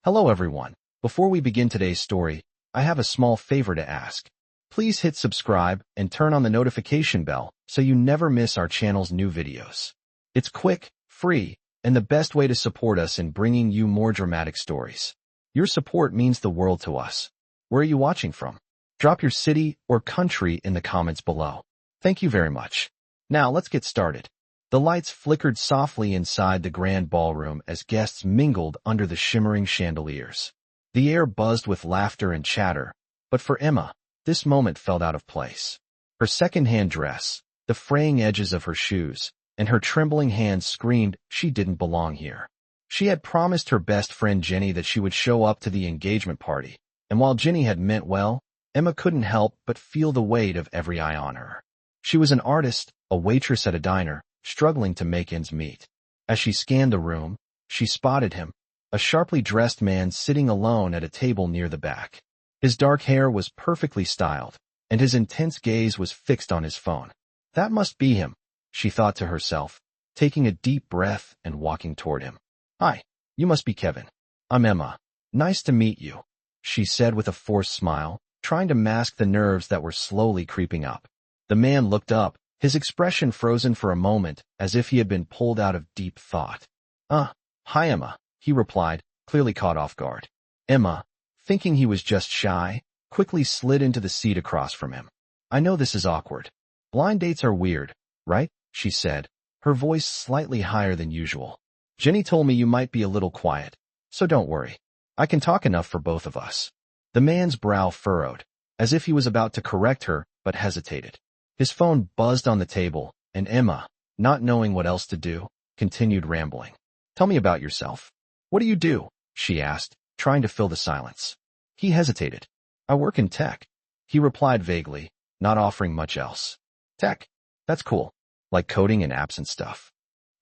Hello everyone. Before we begin today's story, I have a small favor to ask. Please hit subscribe and turn on the notification bell so you never miss our channel's new videos. It's quick, free, and the best way to support us in bringing you more dramatic stories. Your support means the world to us. Where are you watching from? Drop your city or country in the comments below. Thank you very much. Now let's get started. The lights flickered softly inside the grand ballroom as guests mingled under the shimmering chandeliers. The air buzzed with laughter and chatter, but for Emma, this moment felt out of place. Her second-hand dress, the fraying edges of her shoes, and her trembling hands screamed she didn't belong here. She had promised her best friend Jenny that she would show up to the engagement party, and while Jenny had meant well, Emma couldn't help but feel the weight of every eye on her. She was an artist, a waitress at a diner, struggling to make ends meet. As she scanned the room, she spotted him, a sharply dressed man sitting alone at a table near the back. His dark hair was perfectly styled, and his intense gaze was fixed on his phone. That must be him, she thought to herself, taking a deep breath and walking toward him. Hi, you must be Kevin. I'm Emma. Nice to meet you, she said with a forced smile, trying to mask the nerves that were slowly creeping up. The man looked up, his expression frozen for a moment, as if he had been pulled out of deep thought. Hi Emma, he replied, clearly caught off guard. Emma, thinking he was just shy, quickly slid into the seat across from him. I know this is awkward. Blind dates are weird, right? She said, her voice slightly higher than usual. Jenny told me you might be a little quiet, so don't worry. I can talk enough for both of us. The man's brow furrowed, as if he was about to correct her, but hesitated. His phone buzzed on the table, and Emma, not knowing what else to do, continued rambling. Tell me about yourself. What do you do? She asked, trying to fill the silence. He hesitated. I work in tech. He replied vaguely, not offering much else. Tech? That's cool. Like coding and apps and stuff.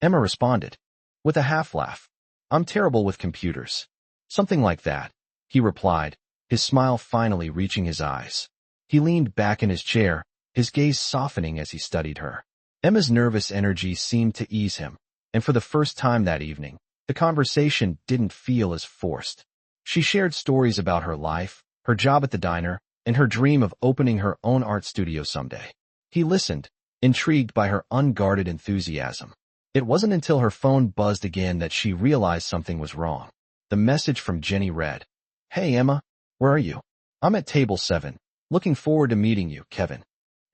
Emma responded, with a half laugh. I'm terrible with computers. Something like that, he replied, his smile finally reaching his eyes. He leaned back in his chair, his gaze softening as he studied her. Emma's nervous energy seemed to ease him, and for the first time that evening, the conversation didn't feel as forced. She shared stories about her life, her job at the diner, and her dream of opening her own art studio someday. He listened, intrigued by her unguarded enthusiasm. It wasn't until her phone buzzed again that she realized something was wrong. The message from Jenny read, Hey Emma, where are you? I'm at table 7. Looking forward to meeting you, Kevin.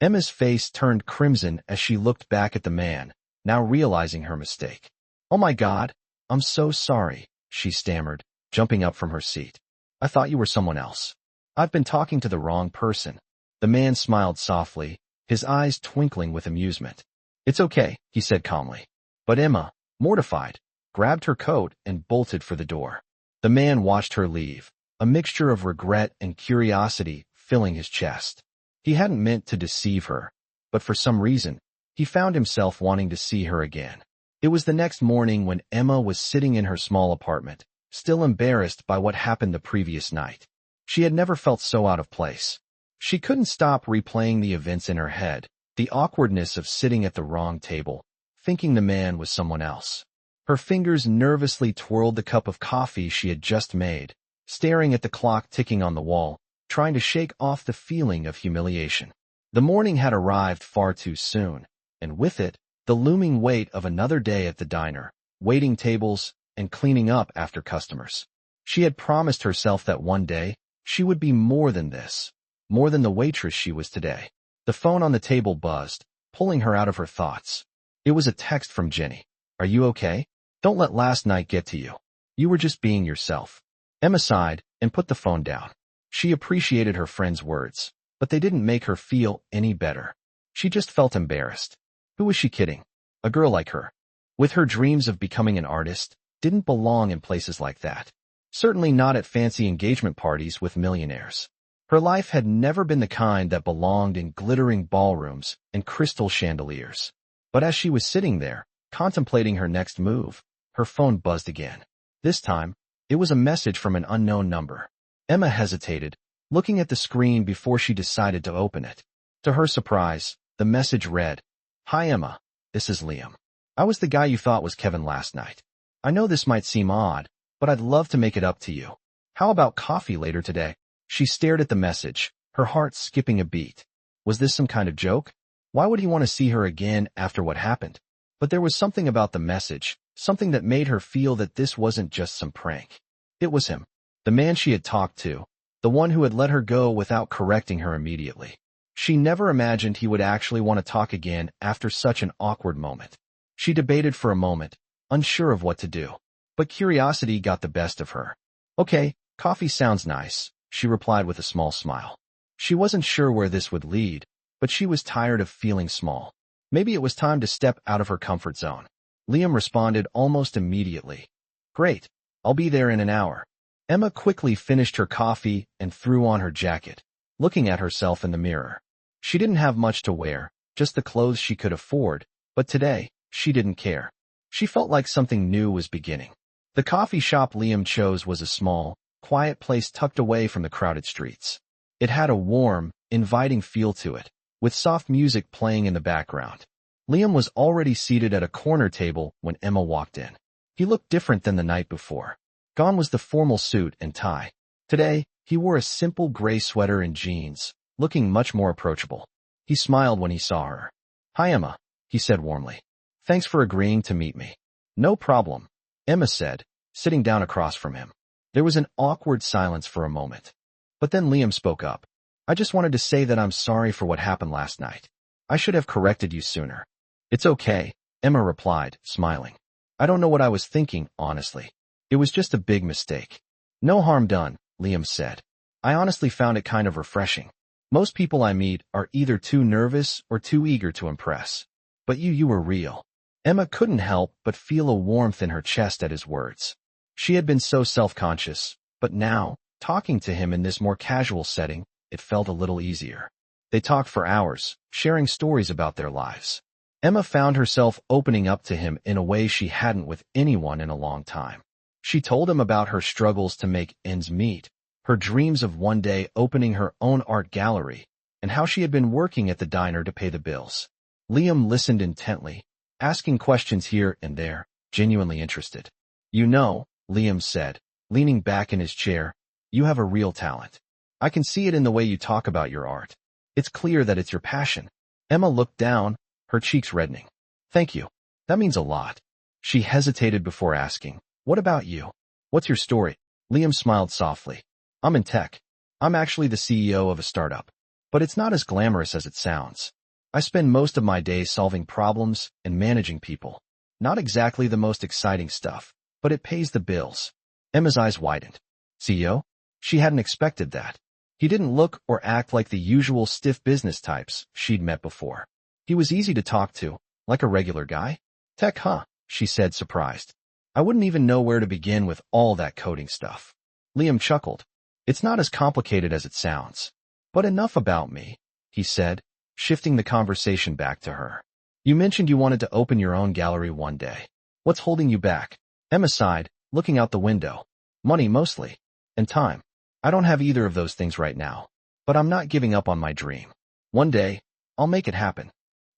Emma's face turned crimson as she looked back at the man, now realizing her mistake. Oh my God, I'm so sorry, she stammered, jumping up from her seat. I thought you were someone else. I've been talking to the wrong person. The man smiled softly, his eyes twinkling with amusement. It's okay, he said calmly. But Emma, mortified, grabbed her coat and bolted for the door. The man watched her leave, a mixture of regret and curiosity filling his chest. He hadn't meant to deceive her, but for some reason, he found himself wanting to see her again. It was the next morning when Emma was sitting in her small apartment, still embarrassed by what happened the previous night. She had never felt so out of place. She couldn't stop replaying the events in her head, the awkwardness of sitting at the wrong table, thinking the man was someone else. Her fingers nervously twirled the cup of coffee she had just made, staring at the clock ticking on the wall, trying to shake off the feeling of humiliation. The morning had arrived far too soon, and with it, the looming weight of another day at the diner, waiting tables, and cleaning up after customers. She had promised herself that one day, she would be more than this, more than the waitress she was today. The phone on the table buzzed, pulling her out of her thoughts. It was a text from Jenny. Are you okay? Don't let last night get to you. You were just being yourself. Emma sighed and put the phone down. She appreciated her friend's words, but they didn't make her feel any better. She just felt embarrassed. Who was she kidding? A girl like her, with her dreams of becoming an artist, didn't belong in places like that. Certainly not at fancy engagement parties with millionaires. Her life had never been the kind that belonged in glittering ballrooms and crystal chandeliers. But as she was sitting there, contemplating her next move, her phone buzzed again. This time, it was a message from an unknown number. Emma hesitated, looking at the screen before she decided to open it. To her surprise, the message read, Hi Emma, this is Liam. I was the guy you thought was Kevin last night. I know this might seem odd, but I'd love to make it up to you. How about coffee later today? She stared at the message, her heart skipping a beat. Was this some kind of joke? Why would he want to see her again after what happened? But there was something about the message, something that made her feel that this wasn't just some prank. It was him, the man she had talked to, the one who had let her go without correcting her immediately. She never imagined he would actually want to talk again after such an awkward moment. She debated for a moment, unsure of what to do. But curiosity got the best of her. Okay, coffee sounds nice, she replied with a small smile. She wasn't sure where this would lead, but she was tired of feeling small. Maybe it was time to step out of her comfort zone. Liam responded almost immediately. Great, I'll be there in an hour. Emma quickly finished her coffee and threw on her jacket, looking at herself in the mirror. She didn't have much to wear, just the clothes she could afford, but today, she didn't care. She felt like something new was beginning. The coffee shop Liam chose was a small, quiet place tucked away from the crowded streets. It had a warm, inviting feel to it, with soft music playing in the background. Liam was already seated at a corner table when Emma walked in. He looked different than the night before. Gone was the formal suit and tie. Today, he wore a simple gray sweater and jeans, looking much more approachable. He smiled when he saw her. Hi, Emma, he said warmly. Thanks for agreeing to meet me. No problem, Emma said, sitting down across from him. There was an awkward silence for a moment. But then Liam spoke up. I just wanted to say that I'm sorry for what happened last night. I should have corrected you sooner. It's okay, Emma replied, smiling. I don't know what I was thinking, honestly. It was just a big mistake. No harm done, Liam said. I honestly found it kind of refreshing. Most people I meet are either too nervous or too eager to impress. But you were real. Emma couldn't help but feel a warmth in her chest at his words. She had been so self-conscious, but now, talking to him in this more casual setting, it felt a little easier. They talked for hours, sharing stories about their lives. Emma found herself opening up to him in a way she hadn't with anyone in a long time. She told him about her struggles to make ends meet, her dreams of one day opening her own art gallery, and how she had been working at the diner to pay the bills. Liam listened intently, asking questions here and there, genuinely interested. You know, Liam said, leaning back in his chair, you have a real talent. I can see it in the way you talk about your art. It's clear that it's your passion. Emma looked down, her cheeks reddening. Thank you. That means a lot. She hesitated before asking, what about you? What's your story? Liam smiled softly. I'm in tech. I'm actually the CEO of a startup. But it's not as glamorous as it sounds. I spend most of my days solving problems and managing people. Not exactly the most exciting stuff, but it pays the bills. Emma's eyes widened. CEO? She hadn't expected that. He didn't look or act like the usual stiff business types she'd met before. He was easy to talk to, like a regular guy. Tech, huh? She said, surprised. I wouldn't even know where to begin with all that coding stuff. Liam chuckled. It's not as complicated as it sounds. But enough about me, he said, shifting the conversation back to her. You mentioned you wanted to open your own gallery one day. What's holding you back? Emma sighed, looking out the window. Money mostly. And time. I don't have either of those things right now. But I'm not giving up on my dream. One day, I'll make it happen.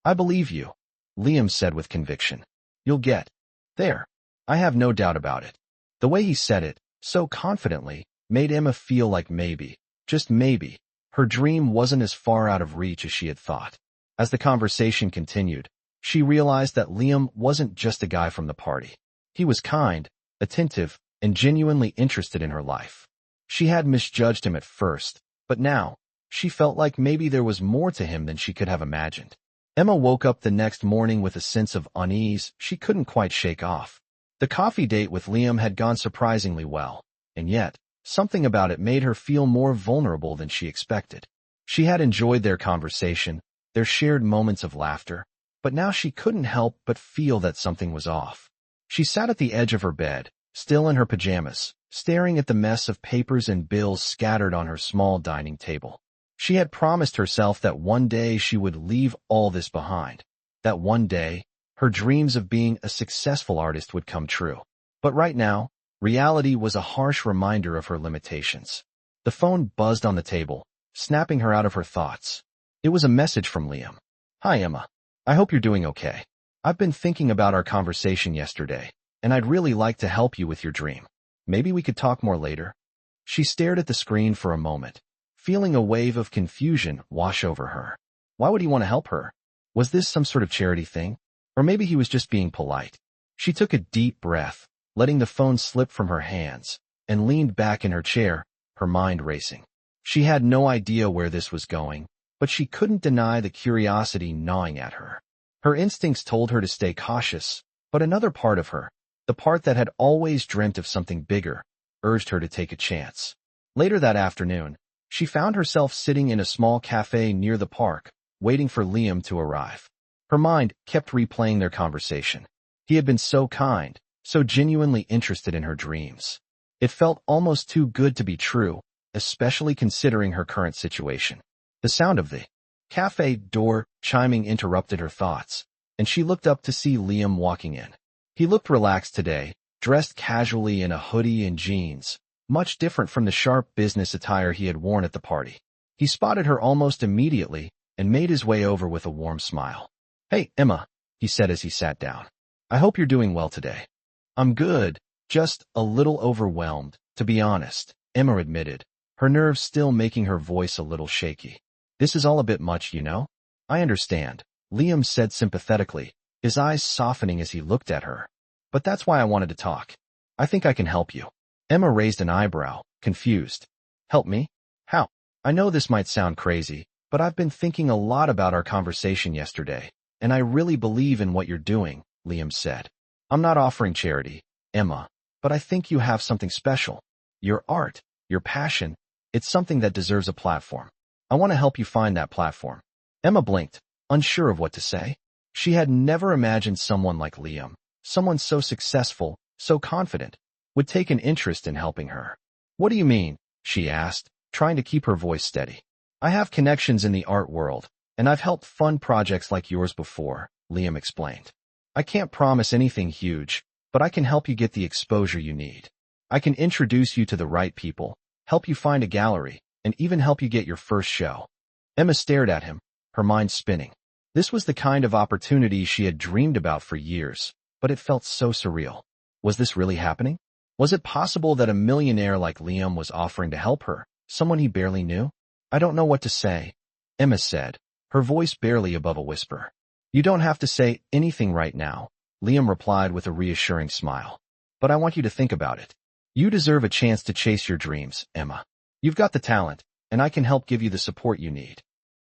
I believe you, Liam said with conviction. You'll get there. I have no doubt about it. The way he said it, so confidently, made Emma feel like maybe, just maybe, her dream wasn't as far out of reach as she had thought. As the conversation continued, she realized that Liam wasn't just a guy from the party. He was kind, attentive, and genuinely interested in her life. She had misjudged him at first, but now, she felt like maybe there was more to him than she could have imagined. Emma woke up the next morning with a sense of unease she couldn't quite shake off. The coffee date with Liam had gone surprisingly well, and yet, something about it made her feel more vulnerable than she expected. She had enjoyed their conversation, their shared moments of laughter, but now she couldn't help but feel that something was off. She sat at the edge of her bed, still in her pajamas, staring at the mess of papers and bills scattered on her small dining table. She had promised herself that one day she would leave all this behind, that one day, her dreams of being a successful artist would come true. But right now, reality was a harsh reminder of her limitations. The phone buzzed on the table, snapping her out of her thoughts. It was a message from Liam. Hi, Emma. I hope you're doing okay. I've been thinking about our conversation yesterday, and I'd really like to help you with your dream. Maybe we could talk more later. She stared at the screen for a moment, feeling a wave of confusion wash over her. Why would he want to help her? Was this some sort of charity thing? Or maybe he was just being polite. She took a deep breath, letting the phone slip from her hands, and leaned back in her chair, her mind racing. She had no idea where this was going, but she couldn't deny the curiosity gnawing at her. Her instincts told her to stay cautious, but another part of her, the part that had always dreamt of something bigger, urged her to take a chance. Later that afternoon, she found herself sitting in a small cafe near the park, waiting for Liam to arrive. Her mind kept replaying their conversation. He had been so kind, so genuinely interested in her dreams. It felt almost too good to be true, especially considering her current situation. The sound of the cafe door chiming interrupted her thoughts, and she looked up to see Liam walking in. He looked relaxed today, dressed casually in a hoodie and jeans, much different from the sharp business attire he had worn at the party. He spotted her almost immediately and made his way over with a warm smile. "Hey, Emma," he said as he sat down. "I hope you're doing well today." "I'm good, just a little overwhelmed, to be honest," Emma admitted, her nerves still making her voice a little shaky. "This is all a bit much, you know?" "I understand," Liam said sympathetically, his eyes softening as he looked at her. "But that's why I wanted to talk. I think I can help you." Emma raised an eyebrow, confused. "Help me? How?" "I know this might sound crazy, but I've been thinking a lot about our conversation yesterday, and I really believe in what you're doing," Liam said. "I'm not offering charity, Emma, but I think you have something special. Your art, your passion, it's something that deserves a platform. I want to help you find that platform." Emma blinked, unsure of what to say. She had never imagined someone like Liam, someone so successful, so confident, would take an interest in helping her. "What do you mean?" she asked, trying to keep her voice steady. "I have connections in the art world, and I've helped fund projects like yours before," Liam explained. "I can't promise anything huge, but I can help you get the exposure you need. I can introduce you to the right people, help you find a gallery, and even help you get your first show." Emma stared at him, her mind spinning. This was the kind of opportunity she had dreamed about for years, but it felt so surreal. Was this really happening? Was it possible that a millionaire like Liam was offering to help her, someone he barely knew? "I don't know what to say," Emma said, her voice barely above a whisper. "You don't have to say anything right now," Liam replied with a reassuring smile. "But I want you to think about it. You deserve a chance to chase your dreams, Emma. You've got the talent, and I can help give you the support you need."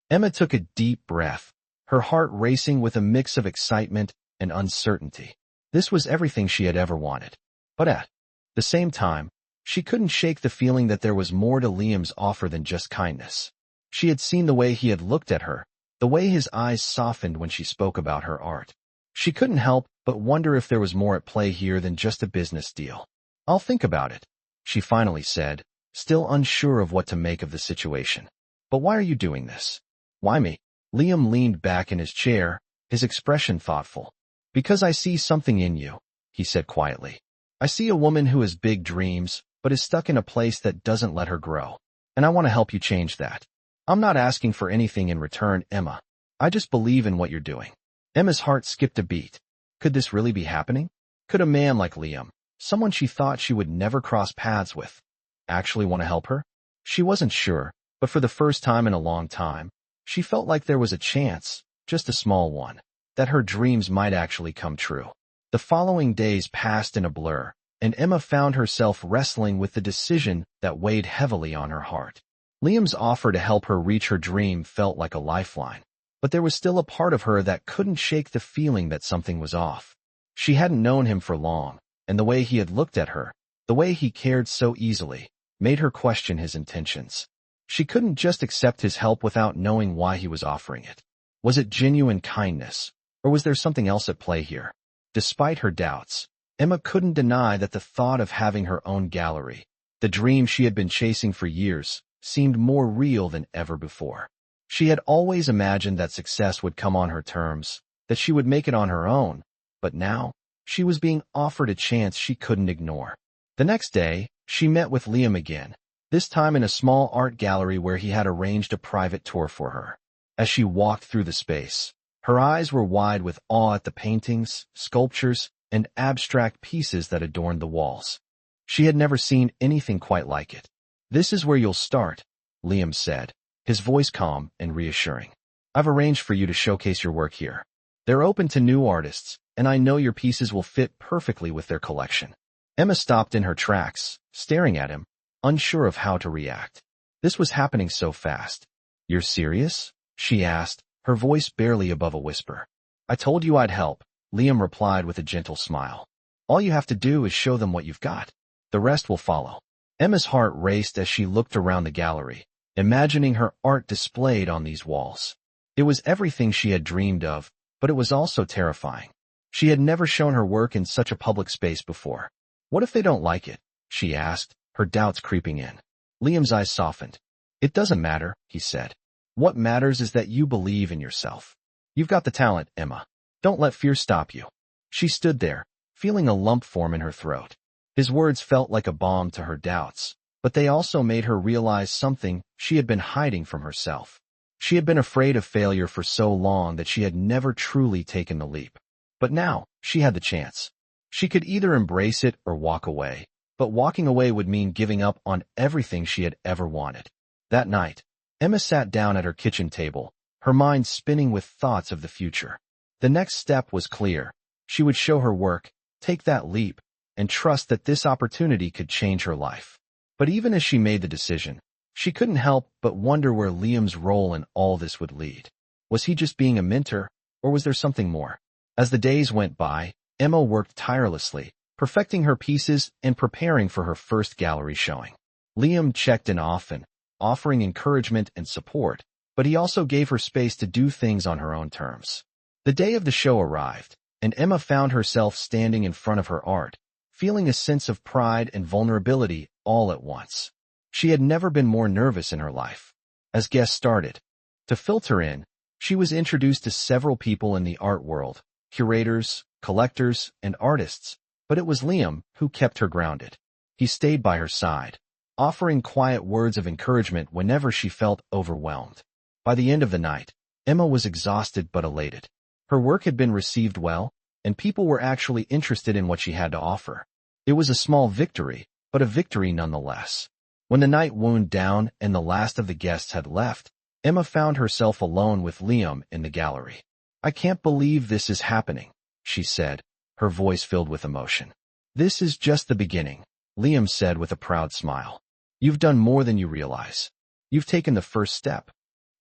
Emma took a deep breath, her heart racing with a mix of excitement and uncertainty. This was everything she had ever wanted. But at the same time, she couldn't shake the feeling that there was more to Liam's offer than just kindness. She had seen the way he had looked at her, the way his eyes softened when she spoke about her art. She couldn't help but wonder if there was more at play here than just a business deal. "I'll think about it," she finally said, still unsure of what to make of the situation. "But why are you doing this?" "Why me?" Liam leaned back in his chair, his expression thoughtful. "Because I see something in you," he said quietly. "I see a woman who has big dreams, but is stuck in a place that doesn't let her grow. And I want to help you change that. I'm not asking for anything in return, Emma. I just believe in what you're doing." Emma's heart skipped a beat. Could this really be happening? Could a man like Liam, someone she thought she would never cross paths with, actually want to help her? She wasn't sure, but for the first time in a long time, she felt like there was a chance, just a small one, that her dreams might actually come true. The following days passed in a blur, and Emma found herself wrestling with the decision that weighed heavily on her heart. Liam's offer to help her reach her dream felt like a lifeline, but there was still a part of her that couldn't shake the feeling that something was off. She hadn't known him for long, and the way he had looked at her, the way he cared so easily, made her question his intentions. She couldn't just accept his help without knowing why he was offering it. Was it genuine kindness, or was there something else at play here? Despite her doubts, Emma couldn't deny that the thought of having her own gallery, the dream she had been chasing for years, seemed more real than ever before. She had always imagined that success would come on her terms, that she would make it on her own, but now, she was being offered a chance she couldn't ignore. The next day, she met with Liam again, this time in a small art gallery where he had arranged a private tour for her. As she walked through the space, her eyes were wide with awe at the paintings, sculptures, and abstract pieces that adorned the walls. She had never seen anything quite like it. "This is where you'll start," Liam said, his voice calm and reassuring. "I've arranged for you to showcase your work here. They're open to new artists, and I know your pieces will fit perfectly with their collection." Emma stopped in her tracks, staring at him, unsure of how to react. This was happening so fast. "You're serious?" she asked, her voice barely above a whisper. "I told you I'd help," Liam replied with a gentle smile. "All you have to do is show them what you've got. The rest will follow." Emma's heart raced as she looked around the gallery, imagining her art displayed on these walls. It was everything she had dreamed of, but it was also terrifying. She had never shown her work in such a public space before. "What if they don't like it?" she asked, her doubts creeping in. Liam's eyes softened. "It doesn't matter," he said. "What matters is that you believe in yourself. You've got the talent, Emma. Don't let fear stop you." She stood there, feeling a lump form in her throat. His words felt like a balm to her doubts, but they also made her realize something she had been hiding from herself. She had been afraid of failure for so long that she had never truly taken the leap. But now, she had the chance. She could either embrace it or walk away, but walking away would mean giving up on everything she had ever wanted. That night, Emma sat down at her kitchen table, her mind spinning with thoughts of the future. The next step was clear. She would show her work, take that leap, and trust that this opportunity could change her life. But even as she made the decision, she couldn't help but wonder where Liam's role in all this would lead. Was he just being a mentor, or was there something more? As the days went by, Emma worked tirelessly, perfecting her pieces and preparing for her first gallery showing. Liam checked in often, offering encouragement and support, but he also gave her space to do things on her own terms. The day of the show arrived, and Emma found herself standing in front of her art, feeling a sense of pride and vulnerability all at once. She had never been more nervous in her life. As guests started to filter in, she was introduced to several people in the art world, curators, collectors, and artists, but it was Liam who kept her grounded. He stayed by her side, offering quiet words of encouragement whenever she felt overwhelmed. By the end of the night, Emma was exhausted but elated. Her work had been received well, and people were actually interested in what she had to offer. It was a small victory, but a victory nonetheless. When the night wound down and the last of the guests had left, Emma found herself alone with Liam in the gallery. "I can't believe this is happening," she said, her voice filled with emotion. "This is just the beginning," Liam said with a proud smile. "You've done more than you realize. You've taken the first step."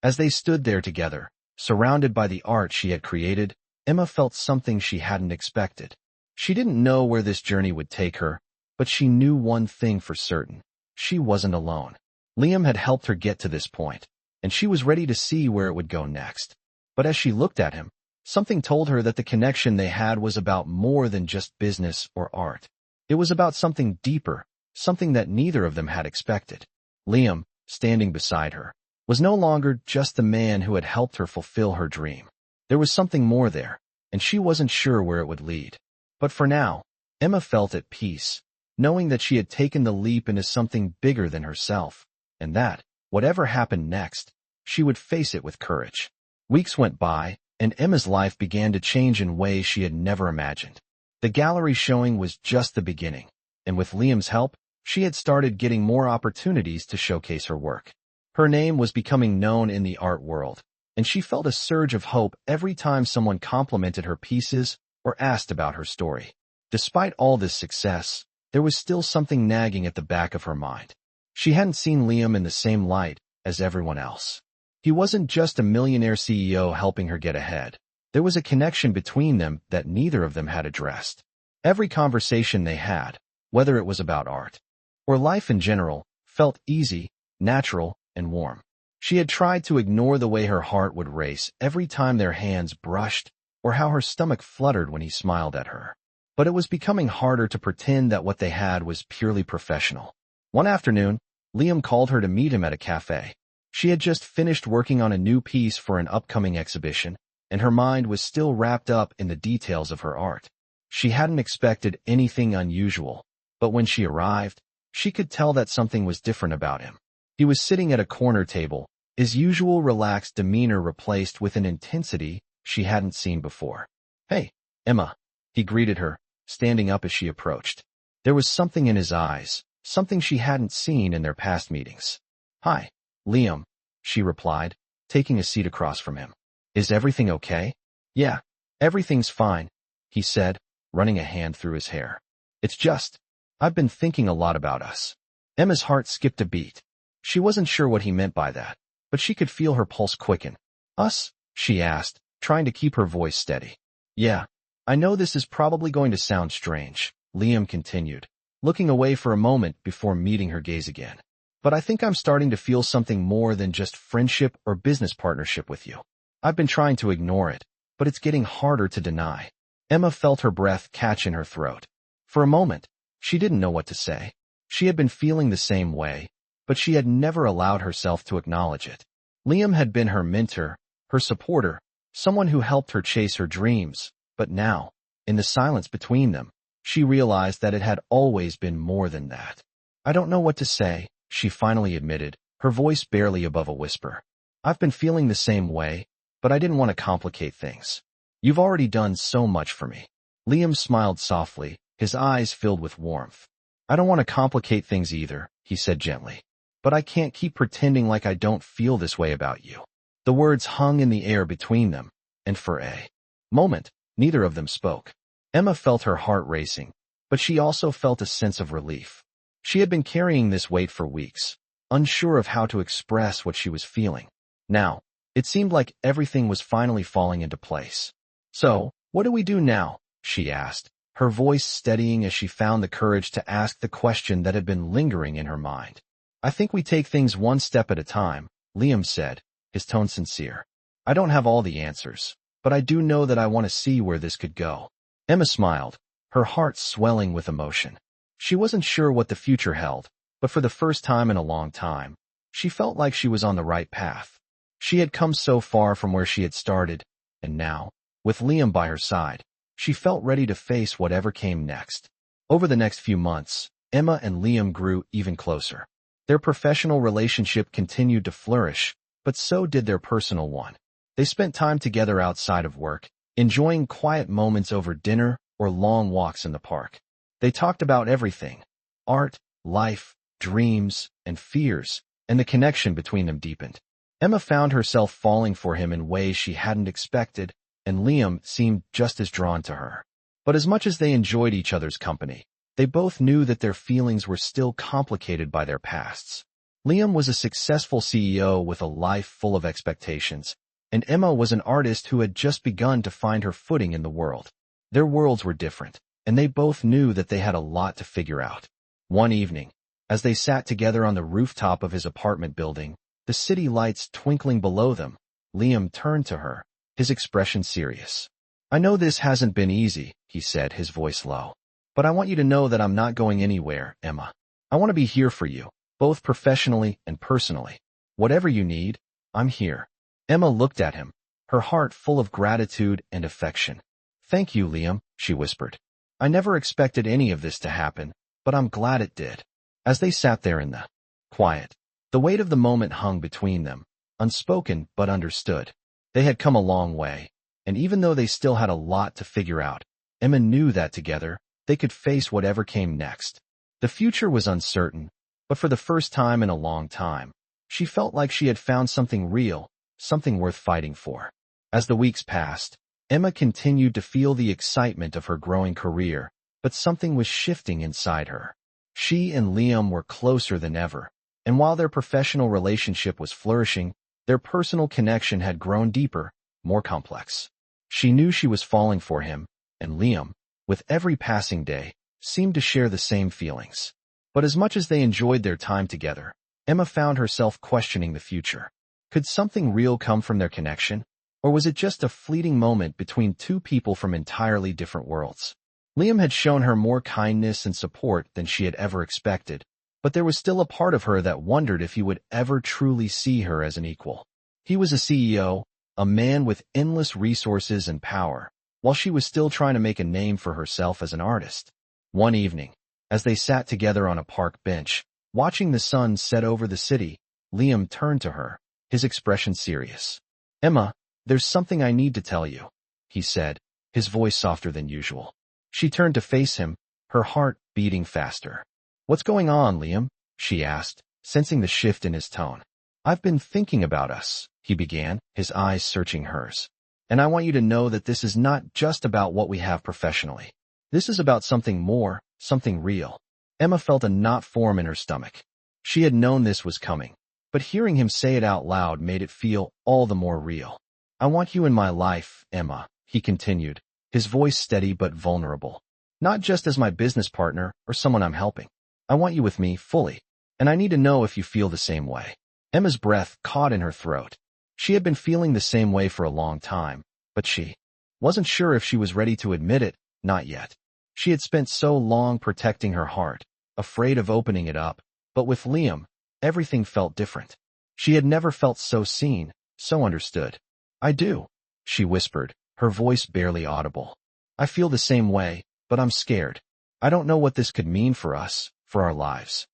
As they stood there together, surrounded by the art she had created, Emma felt something she hadn't expected. She didn't know where this journey would take her, but she knew one thing for certain. She wasn't alone. Liam had helped her get to this point, and she was ready to see where it would go next. But as she looked at him, something told her that the connection they had was about more than just business or art. It was about something deeper, something that neither of them had expected. Liam, standing beside her, was no longer just the man who had helped her fulfill her dream. There was something more there, and she wasn't sure where it would lead. But for now, Emma felt at peace, knowing that she had taken the leap into something bigger than herself, and that, whatever happened next, she would face it with courage. Weeks went by, and Emma's life began to change in ways she had never imagined. The gallery showing was just the beginning, and with Liam's help, she had started getting more opportunities to showcase her work. Her name was becoming known in the art world, and she felt a surge of hope every time someone complimented her pieces or asked about her story. Despite all this success, there was still something nagging at the back of her mind. She hadn't seen Liam in the same light as everyone else. He wasn't just a millionaire CEO helping her get ahead. There was a connection between them that neither of them had addressed. Every conversation they had, whether it was about art or life in general, felt easy, natural, and warm. She had tried to ignore the way her heart would race every time their hands brushed or how her stomach fluttered when he smiled at her. But it was becoming harder to pretend that what they had was purely professional. One afternoon, Liam called her to meet him at a cafe. She had just finished working on a new piece for an upcoming exhibition, and her mind was still wrapped up in the details of her art. She hadn't expected anything unusual, but when she arrived, she could tell that something was different about him. He was sitting at a corner table, his usual relaxed demeanor replaced with an intensity she hadn't seen before. "Hey, Emma," he greeted her, standing up as she approached. There was something in his eyes, something she hadn't seen in their past meetings. "Hi, Liam," she replied, taking a seat across from him. "Is everything okay?" "Yeah, everything's fine," he said, running a hand through his hair. "It's just, I've been thinking a lot about us." Emma's heart skipped a beat. She wasn't sure what he meant by that, but she could feel her pulse quicken. "Us?" she asked, trying to keep her voice steady. "Yeah, I know this is probably going to sound strange," Liam continued, looking away for a moment before meeting her gaze again. "But I think I'm starting to feel something more than just friendship or business partnership with you. I've been trying to ignore it, but it's getting harder to deny." Emma felt her breath catch in her throat. For a moment, she didn't know what to say. She had been feeling the same way, but she had never allowed herself to acknowledge it. Liam had been her mentor, her supporter, someone who helped her chase her dreams, but now, in the silence between them, she realized that it had always been more than that. "I don't know what to say," she finally admitted, her voice barely above a whisper. "I've been feeling the same way, but I didn't want to complicate things. You've already done so much for me." Liam smiled softly, his eyes filled with warmth. "I don't want to complicate things either," he said gently. "But I can't keep pretending like I don't feel this way about you." The words hung in the air between them, and for a moment, neither of them spoke. Emma felt her heart racing, but she also felt a sense of relief. She had been carrying this weight for weeks, unsure of how to express what she was feeling. Now, it seemed like everything was finally falling into place. "So, what do we do now?" she asked, her voice steadying as she found the courage to ask the question that had been lingering in her mind. "I think we take things one step at a time," Liam said, his tone sincere. "I don't have all the answers, but I do know that I want to see where this could go." Emma smiled, her heart swelling with emotion. She wasn't sure what the future held, but for the first time in a long time, she felt like she was on the right path. She had come so far from where she had started, and now, with Liam by her side, she felt ready to face whatever came next. Over the next few months, Emma and Liam grew even closer. Their professional relationship continued to flourish, but so did their personal one. They spent time together outside of work, enjoying quiet moments over dinner or long walks in the park. They talked about everything: art, life, dreams, and fears, and the connection between them deepened. Emma found herself falling for him in ways she hadn't expected, and Liam seemed just as drawn to her. But as much as they enjoyed each other's company, they both knew that their feelings were still complicated by their pasts. Liam was a successful CEO with a life full of expectations, and Emma was an artist who had just begun to find her footing in the world. Their worlds were different, and they both knew that they had a lot to figure out. One evening, as they sat together on the rooftop of his apartment building, the city lights twinkling below them, Liam turned to her, his expression serious. "I know this hasn't been easy," he said, his voice low. "But I want you to know that I'm not going anywhere, Emma. I want to be here for you, both professionally and personally. Whatever you need, I'm here." Emma looked at him, her heart full of gratitude and affection. "Thank you, Liam," she whispered. "I never expected any of this to happen, but I'm glad it did." As they sat there in the quiet, the weight of the moment hung between them, unspoken but understood. They had come a long way, and even though they still had a lot to figure out, Emma knew that together, they could face whatever came next. The future was uncertain, but for the first time in a long time, she felt like she had found something real, something worth fighting for. As the weeks passed, Emma continued to feel the excitement of her growing career, but something was shifting inside her. She and Liam were closer than ever, and while their professional relationship was flourishing, their personal connection had grown deeper, more complex. She knew she was falling for him, and Liam, with every passing day, seemed to share the same feelings. But as much as they enjoyed their time together, Emma found herself questioning the future. Could something real come from their connection? Or was it just a fleeting moment between two people from entirely different worlds? Liam had shown her more kindness and support than she had ever expected, but there was still a part of her that wondered if he would ever truly see her as an equal. He was a CEO, a man with endless resources and power, while she was still trying to make a name for herself as an artist. One evening, as they sat together on a park bench, watching the sun set over the city, Liam turned to her, his expression serious. "Emma, there's something I need to tell you," he said, his voice softer than usual. She turned to face him, her heart beating faster. "What's going on, Liam?" she asked, sensing the shift in his tone. "I've been thinking about us," he began, his eyes searching hers. "And I want you to know that this is not just about what we have professionally. This is about something more, something real." Emma felt a knot form in her stomach. She had known this was coming, but hearing him say it out loud made it feel all the more real. "I want you in my life, Emma," he continued, his voice steady but vulnerable. "Not just as my business partner or someone I'm helping. I want you with me fully, and I need to know if you feel the same way." Emma's breath caught in her throat. She had been feeling the same way for a long time, but she wasn't sure if she was ready to admit it, not yet. She had spent so long protecting her heart, afraid of opening it up, but with Liam, everything felt different. She had never felt so seen, so understood. "I do," she whispered, her voice barely audible. "I feel the same way, but I'm scared. I don't know what this could mean for us, for our lives."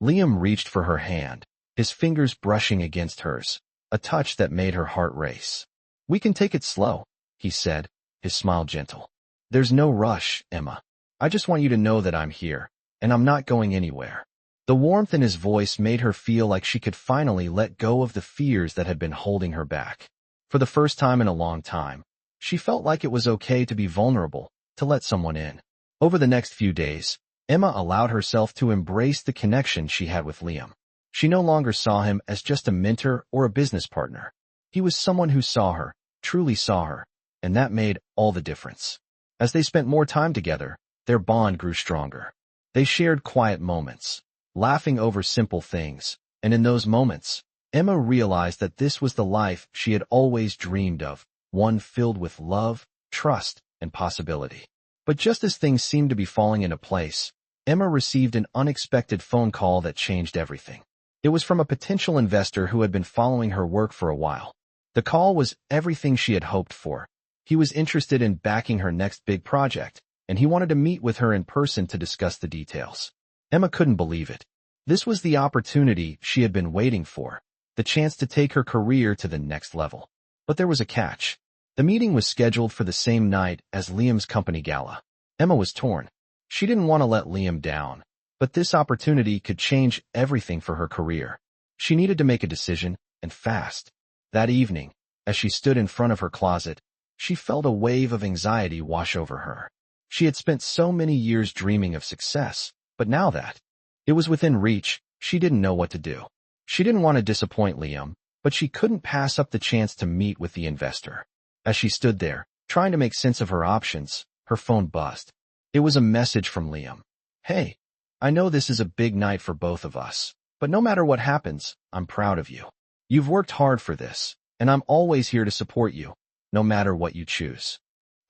Liam reached for her hand, his fingers brushing against hers, a touch that made her heart race. "We can take it slow," he said, his smile gentle. "There's no rush, Emma. I just want you to know that I'm here, and I'm not going anywhere." The warmth in his voice made her feel like she could finally let go of the fears that had been holding her back. For the first time in a long time, she felt like it was okay to be vulnerable, to let someone in. Over the next few days, Emma allowed herself to embrace the connection she had with Liam. She no longer saw him as just a mentor or a business partner. He was someone who saw her, truly saw her, and that made all the difference. As they spent more time together, their bond grew stronger. They shared quiet moments, laughing over simple things, and in those moments, Emma realized that this was the life she had always dreamed of, one filled with love, trust, and possibility. But just as things seemed to be falling into place, Emma received an unexpected phone call that changed everything. It was from a potential investor who had been following her work for a while. The call was everything she had hoped for. He was interested in backing her next big project, and he wanted to meet with her in person to discuss the details. Emma couldn't believe it. This was the opportunity she had been waiting for, the chance to take her career to the next level. But there was a catch. The meeting was scheduled for the same night as Liam's company gala. Emma was torn. She didn't want to let Liam down, but this opportunity could change everything for her career. She needed to make a decision, and fast. That evening, as she stood in front of her closet, she felt a wave of anxiety wash over her. She had spent so many years dreaming of success, but now that it was within reach, she didn't know what to do. She didn't want to disappoint Liam, but she couldn't pass up the chance to meet with the investor. As she stood there, trying to make sense of her options, her phone buzzed. It was a message from Liam. "Hey, I know this is a big night for both of us, but no matter what happens, I'm proud of you. You've worked hard for this, and I'm always here to support you, no matter what you choose."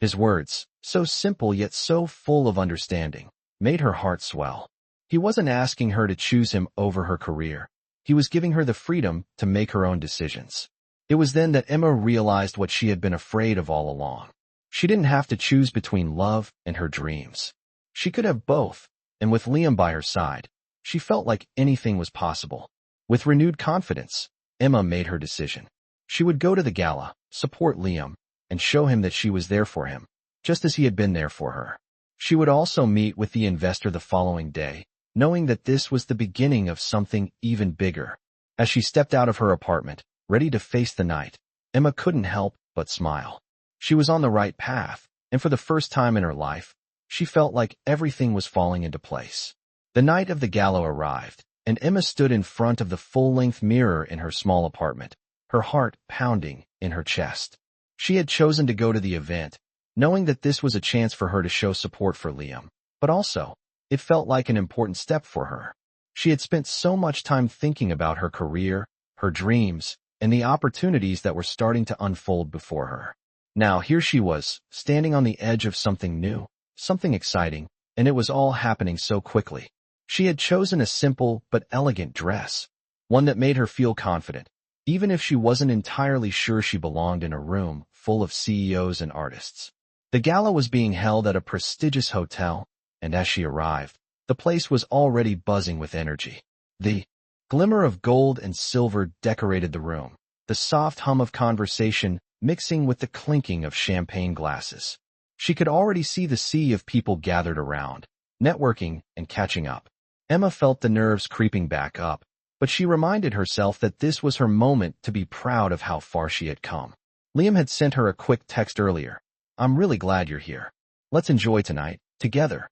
His words, so simple yet so full of understanding, made her heart swell. He wasn't asking her to choose him over her career. He was giving her the freedom to make her own decisions. It was then that Emma realized what she had been afraid of all along. She didn't have to choose between love and her dreams. She could have both, and with Liam by her side, she felt like anything was possible. With renewed confidence, Emma made her decision. She would go to the gala, support Liam, and show him that she was there for him, just as he had been there for her. She would also meet with the investor the following day, knowing that this was the beginning of something even bigger. As she stepped out of her apartment, ready to face the night, Emma couldn't help but smile. She was on the right path, and for the first time in her life, she felt like everything was falling into place. The night of the gala arrived, and Emma stood in front of the full-length mirror in her small apartment, her heart pounding in her chest. She had chosen to go to the event, knowing that this was a chance for her to show support for Liam, but also, it felt like an important step for her. She had spent so much time thinking about her career, her dreams, and the opportunities that were starting to unfold before her. Now here she was, standing on the edge of something new, something exciting, and it was all happening so quickly. She had chosen a simple but elegant dress, one that made her feel confident, even if she wasn't entirely sure she belonged in a room full of CEOs and artists. The gala was being held at a prestigious hotel, and as she arrived, the place was already buzzing with energy. The glimmer of gold and silver decorated the room, the soft hum of conversation mixing with the clinking of champagne glasses. She could already see the sea of people gathered around, networking, and catching up. Emma felt the nerves creeping back up, but she reminded herself that this was her moment to be proud of how far she had come. Liam had sent her a quick text earlier. "I'm really glad you're here. Let's enjoy tonight, together."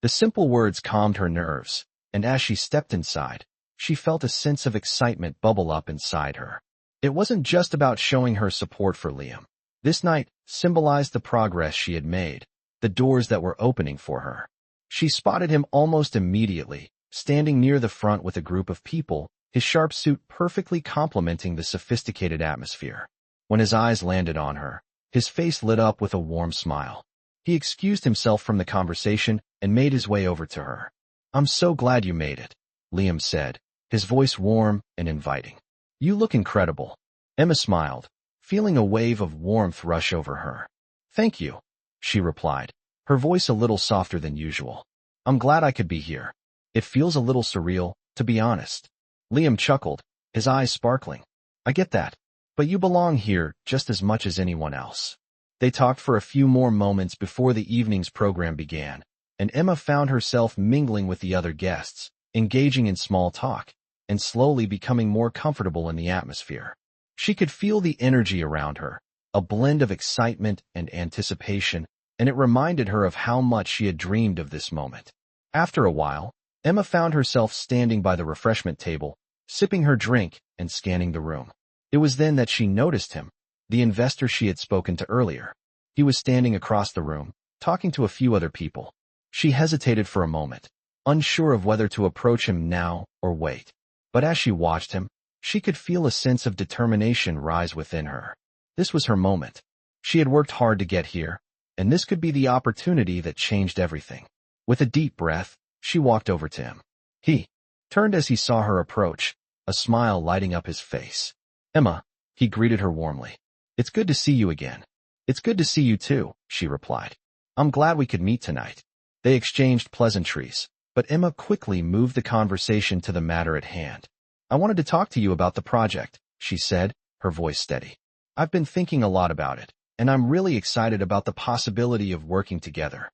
The simple words calmed her nerves, and as she stepped inside, she felt a sense of excitement bubble up inside her. It wasn't just about showing her support for Liam. This night symbolized the progress she had made, the doors that were opening for her. She spotted him almost immediately, standing near the front with a group of people, his sharp suit perfectly complementing the sophisticated atmosphere. When his eyes landed on her, his face lit up with a warm smile. He excused himself from the conversation and made his way over to her. "I'm so glad you made it," Liam said, his voice warm and inviting. "You look incredible." Emma smiled, feeling a wave of warmth rush over her. "Thank you," she replied, her voice a little softer than usual. "I'm glad I could be here. It feels a little surreal, to be honest." Liam chuckled, his eyes sparkling. "I get that, but you belong here just as much as anyone else." They talked for a few more moments before the evening's program began, and Emma found herself mingling with the other guests, engaging in small talk, and slowly becoming more comfortable in the atmosphere. She could feel the energy around her, a blend of excitement and anticipation, and it reminded her of how much she had dreamed of this moment. After a while, Emma found herself standing by the refreshment table, sipping her drink and scanning the room. It was then that she noticed him, the investor she had spoken to earlier. He was standing across the room, talking to a few other people. She hesitated for a moment, unsure of whether to approach him now or wait. But as she watched him, she could feel a sense of determination rise within her. This was her moment. She had worked hard to get here, and this could be the opportunity that changed everything. With a deep breath, she walked over to him. He turned as he saw her approach, a smile lighting up his face. "Emma," he greeted her warmly. "It's good to see you again." "It's good to see you too," she replied. "I'm glad we could meet tonight." They exchanged pleasantries, but Emma quickly moved the conversation to the matter at hand. "I wanted to talk to you about the project," she said, her voice steady. "I've been thinking a lot about it, and I'm really excited about the possibility of working together."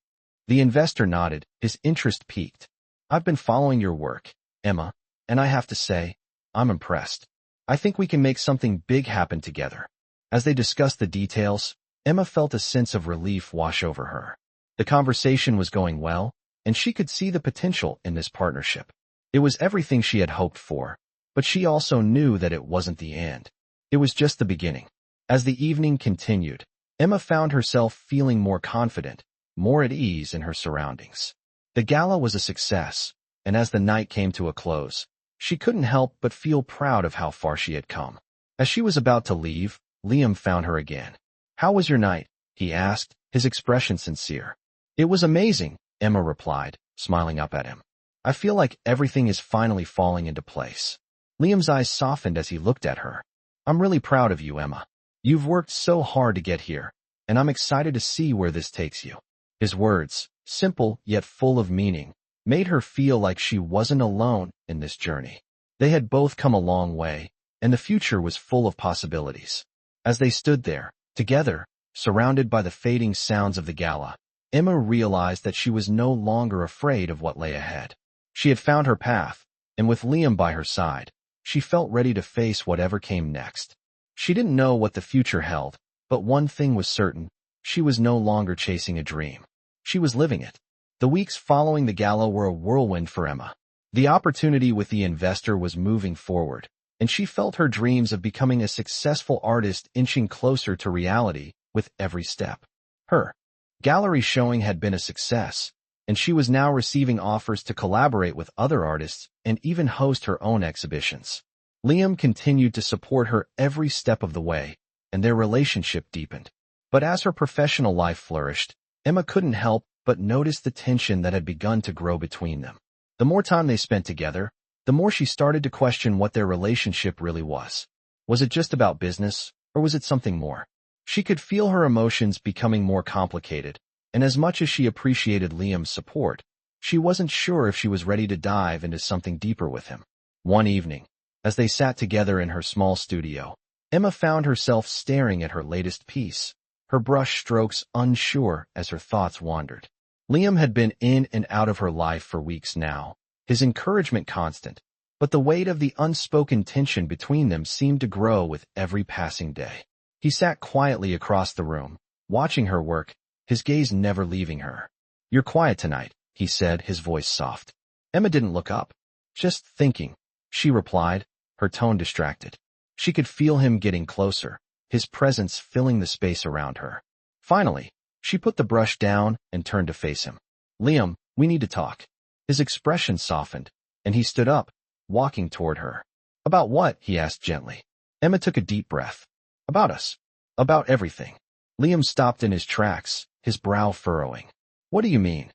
The investor nodded, his interest piqued. "I've been following your work, Emma, and I have to say, I'm impressed. I think we can make something big happen together." As they discussed the details, Emma felt a sense of relief wash over her. The conversation was going well, and she could see the potential in this partnership. It was everything she had hoped for, but she also knew that it wasn't the end. It was just the beginning. As the evening continued, Emma found herself feeling more confident, more at ease in her surroundings. The gala was a success, and as the night came to a close, she couldn't help but feel proud of how far she had come. As she was about to leave, Liam found her again. "How was your night?" he asked, his expression sincere. "It was amazing," Emma replied, smiling up at him. "I feel like everything is finally falling into place." Liam's eyes softened as he looked at her. "I'm really proud of you, Emma. You've worked so hard to get here, and I'm excited to see where this takes you." His words, simple yet full of meaning, made her feel like she wasn't alone in this journey. They had both come a long way, and the future was full of possibilities. As they stood there, together, surrounded by the fading sounds of the gala, Emma realized that she was no longer afraid of what lay ahead. She had found her path, and with Liam by her side, she felt ready to face whatever came next. She didn't know what the future held, but one thing was certain: she was no longer chasing a dream. She was living it. The weeks following the gala were a whirlwind for Emma. The opportunity with the investor was moving forward, and she felt her dreams of becoming a successful artist inching closer to reality with every step. Her gallery showing had been a success, and she was now receiving offers to collaborate with other artists and even host her own exhibitions. Liam continued to support her every step of the way, and their relationship deepened. But as her professional life flourished, Emma couldn't help but notice the tension that had begun to grow between them. The more time they spent together, the more she started to question what their relationship really was. Was it just about business, or was it something more? She could feel her emotions becoming more complicated, and as much as she appreciated Liam's support, she wasn't sure if she was ready to dive into something deeper with him. One evening, as they sat together in her small studio, Emma found herself staring at her latest piece, her brush strokes unsure as her thoughts wandered. Liam had been in and out of her life for weeks now, his encouragement constant, but the weight of the unspoken tension between them seemed to grow with every passing day. He sat quietly across the room, watching her work, his gaze never leaving her. "You're quiet tonight," he said, his voice soft. Emma didn't look up. "Just thinking," she replied, her tone distracted. She could feel him getting closer, his presence filling the space around her. Finally, she put the brush down and turned to face him. "Liam, we need to talk." His expression softened, and he stood up, walking toward her. "About what?" he asked gently. Emma took a deep breath. "About us. About everything." Liam stopped in his tracks, his brow furrowing. "What do you mean?"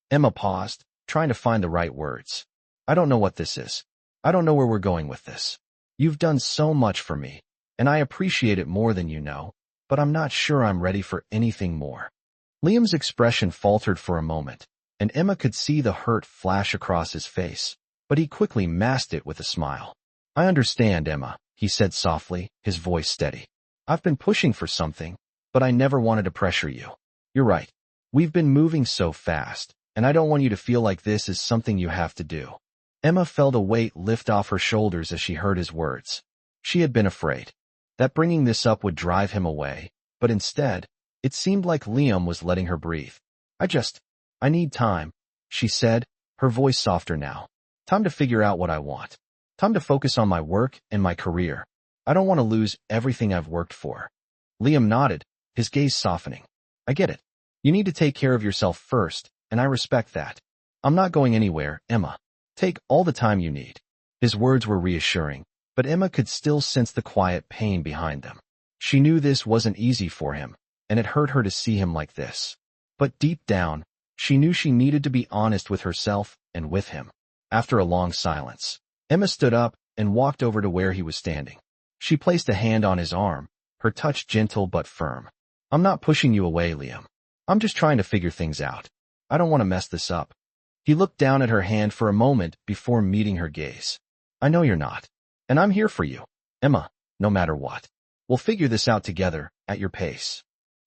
Emma paused, trying to find the right words. "I don't know what this is. I don't know where we're going with this. You've done so much for me, and I appreciate it more than you know, but I'm not sure I'm ready for anything more." Liam's expression faltered for a moment, and Emma could see the hurt flash across his face, but he quickly masked it with a smile. "I understand, Emma," he said softly, his voice steady. "I've been pushing for something, but I never wanted to pressure you. You're right. We've been moving so fast, and I don't want you to feel like this is something you have to do." Emma felt a weight lift off her shoulders as she heard his words. She had been afraid that bringing this up would drive him away, but instead, it seemed like Liam was letting her breathe. I need time," she said, her voice softer now. "Time to figure out what I want. Time to focus on my work and my career. I don't want to lose everything I've worked for." Liam nodded, his gaze softening. "I get it. You need to take care of yourself first, and I respect that. I'm not going anywhere, Emma. Take all the time you need." His words were reassuring, but Emma could still sense the quiet pain behind them. She knew this wasn't easy for him, and it hurt her to see him like this. But deep down, she knew she needed to be honest with herself and with him. After a long silence, Emma stood up and walked over to where he was standing. She placed a hand on his arm, her touch gentle but firm. "I'm not pushing you away, Liam. I'm just trying to figure things out. I don't want to mess this up." He looked down at her hand for a moment before meeting her gaze. "I know you're not. And I'm here for you, Emma, no matter what. We'll figure this out together, at your pace."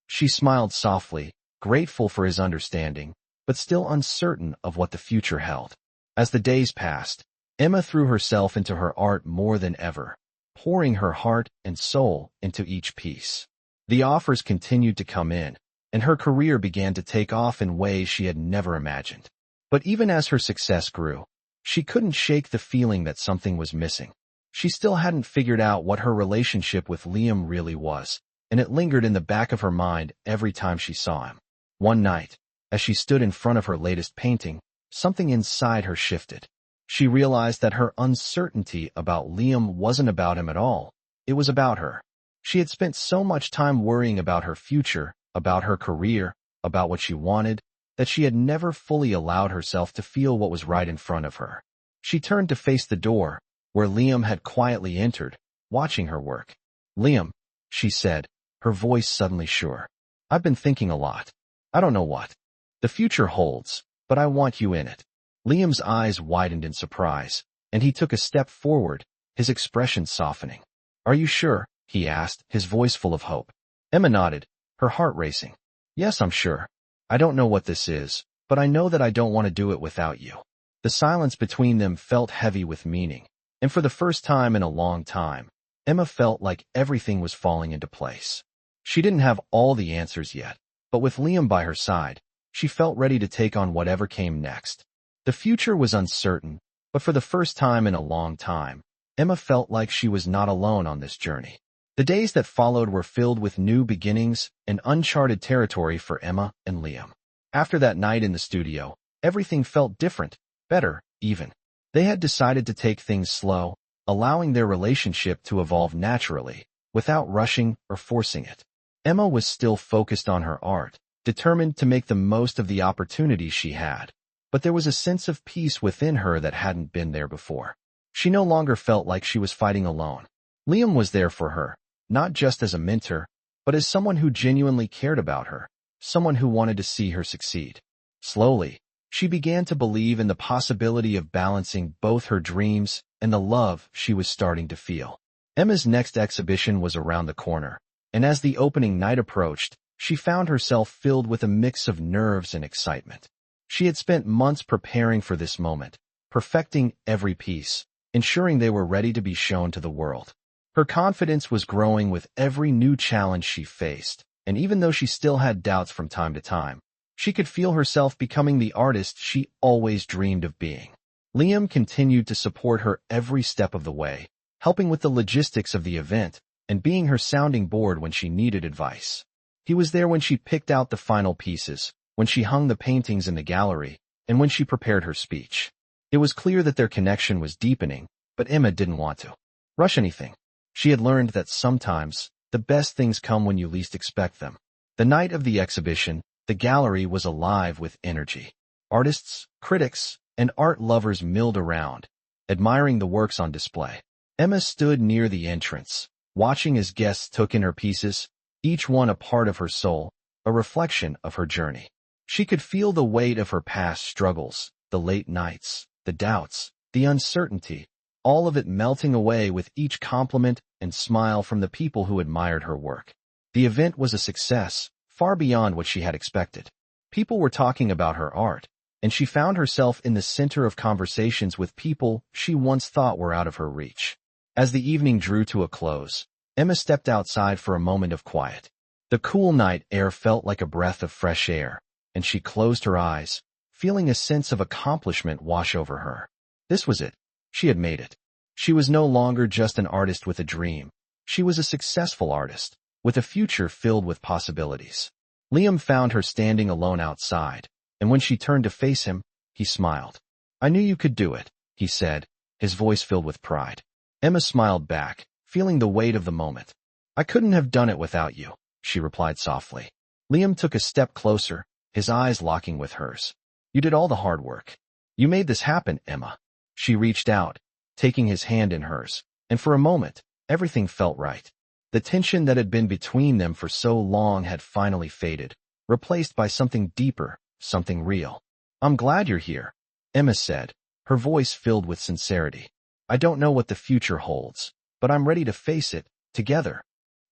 She smiled softly, grateful for his understanding, but still uncertain of what the future held. As the days passed, Emma threw herself into her art more than ever, pouring her heart and soul into each piece. The offers continued to come in, and her career began to take off in ways she had never imagined. But even as her success grew, she couldn't shake the feeling that something was missing. She still hadn't figured out what her relationship with Liam really was, and it lingered in the back of her mind every time she saw him. One night, as she stood in front of her latest painting, something inside her shifted. She realized that her uncertainty about Liam wasn't about him at all. It was about her. She had spent so much time worrying about her future, about her career, about what she wanted, that she had never fully allowed herself to feel what was right in front of her. She turned to face the door, where Liam had quietly entered, watching her work. "Liam," she said, her voice suddenly sure. "I've been thinking a lot. I don't know what the future holds, but I want you in it." Liam's eyes widened in surprise, and he took a step forward, his expression softening. "Are you sure?" he asked, his voice full of hope. Emma nodded, her heart racing. "Yes, I'm sure. I don't know what this is, but I know that I don't want to do it without you." The silence between them felt heavy with meaning, and for the first time in a long time, Emma felt like everything was falling into place. She didn't have all the answers yet, but with Liam by her side, she felt ready to take on whatever came next. The future was uncertain, but for the first time in a long time, Emma felt like she was not alone on this journey. The days that followed were filled with new beginnings and uncharted territory for Emma and Liam. After that night in the studio, everything felt different, better, even. They had decided to take things slow, allowing their relationship to evolve naturally, without rushing or forcing it. Emma was still focused on her art, determined to make the most of the opportunities she had. But there was a sense of peace within her that hadn't been there before. She no longer felt like she was fighting alone. Liam was there for her, not just as a mentor, but as someone who genuinely cared about her, someone who wanted to see her succeed. Slowly, she began to believe in the possibility of balancing both her dreams and the love she was starting to feel. Emma's next exhibition was around the corner, and as the opening night approached, she found herself filled with a mix of nerves and excitement. She had spent months preparing for this moment, perfecting every piece, ensuring they were ready to be shown to the world. Her confidence was growing with every new challenge she faced, and even though she still had doubts from time to time, she could feel herself becoming the artist she always dreamed of being. Liam continued to support her every step of the way, helping with the logistics of the event and being her sounding board when she needed advice. He was there when she picked out the final pieces, when she hung the paintings in the gallery, and when she prepared her speech. It was clear that their connection was deepening, but Emma didn't want to rush anything. She had learned that sometimes the best things come when you least expect them. The night of the exhibition, the gallery was alive with energy. Artists, critics, and art lovers milled around, admiring the works on display. Emma stood near the entrance, watching as guests took in her pieces, each one a part of her soul, a reflection of her journey. She could feel the weight of her past struggles, the late nights, the doubts, the uncertainty, all of it melting away with each compliment and smile from the people who admired her work. The event was a success, far beyond what she had expected. People were talking about her art, and she found herself in the center of conversations with people she once thought were out of her reach. As the evening drew to a close, Emma stepped outside for a moment of quiet. The cool night air felt like a breath of fresh air, and she closed her eyes, feeling a sense of accomplishment wash over her. This was it. She had made it. She was no longer just an artist with a dream. She was a successful artist, with a future filled with possibilities. Liam found her standing alone outside, and when she turned to face him, he smiled. "I knew you could do it," he said, his voice filled with pride. Emma smiled back, feeling the weight of the moment. "I couldn't have done it without you," she replied softly. Liam took a step closer, his eyes locking with hers. "You did all the hard work. You made this happen, Emma." She reached out, taking his hand in hers, and for a moment, everything felt right. The tension that had been between them for so long had finally faded, replaced by something deeper, something real. "I'm glad you're here," Emma said, her voice filled with sincerity. "I don't know what the future holds, but I'm ready to face it, together."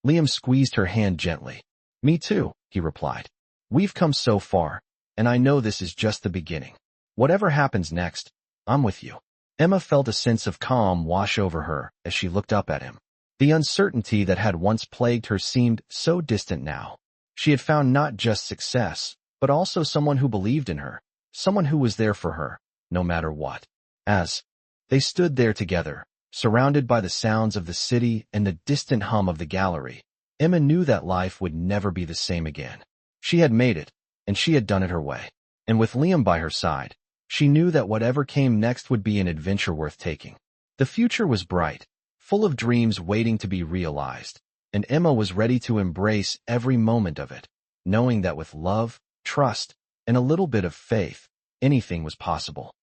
Liam squeezed her hand gently. "Me too," he replied. "We've come so far, and I know this is just the beginning. Whatever happens next, I'm with you." Emma felt a sense of calm wash over her as she looked up at him. The uncertainty that had once plagued her seemed so distant now. She had found not just success, but also someone who believed in her, someone who was there for her, no matter what. As they stood there together, surrounded by the sounds of the city and the distant hum of the gallery, Emma knew that life would never be the same again. She had made it, and she had done it her way. And with Liam by her side, she knew that whatever came next would be an adventure worth taking. The future was bright, full of dreams waiting to be realized, and Emma was ready to embrace every moment of it, knowing that with love, trust, and a little bit of faith, anything was possible.